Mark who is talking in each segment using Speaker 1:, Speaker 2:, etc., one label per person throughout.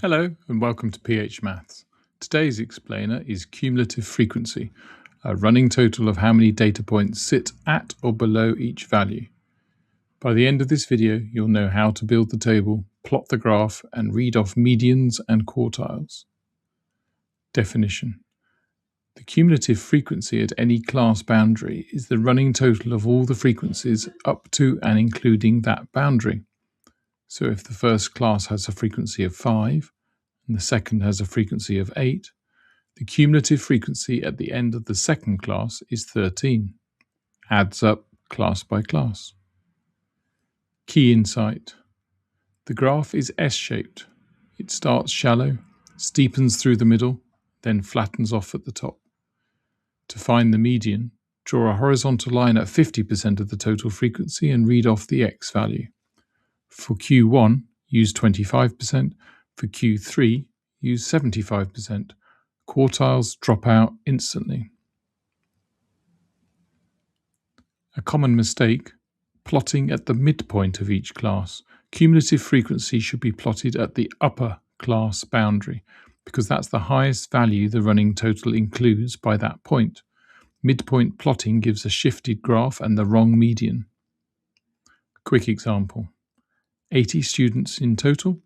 Speaker 1: Hello and welcome to PH Maths. Today's explainer is cumulative frequency, a running total of how many data points sit at or below each value. By the end of this video, you'll know how to build the table, plot the graph, and read off medians and quartiles. Definition. The cumulative frequency at any class boundary is the running total of all the frequencies up to and including that boundary. So if the first class has a frequency of 5, and the second has a frequency of 8, the cumulative frequency at the end of the second class is 13. Adds up class by class. Key insight. The graph is S-shaped. It starts shallow, steepens through the middle, then flattens off at the top. To find the median, draw a horizontal line at 50% of the total frequency and read off the x value. For Q1, use 25%. For Q3, use 75%. Quartiles drop out instantly. A common mistake, plotting at the midpoint of each class. Cumulative frequency should be plotted at the upper class boundary, because that's the highest value the running total includes by that point. Midpoint plotting gives a shifted graph and the wrong median. Quick example. 80 students in total.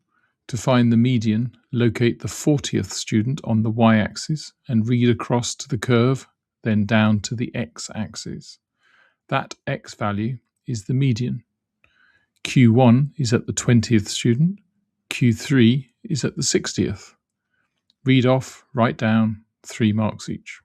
Speaker 1: To find the median, locate the 40th student on the y-axis and read across to the curve, then down to the x-axis. That x value is the median. Q1 is at the 20th student. Q3 is at the 60th. Read off, write down, 3 marks each.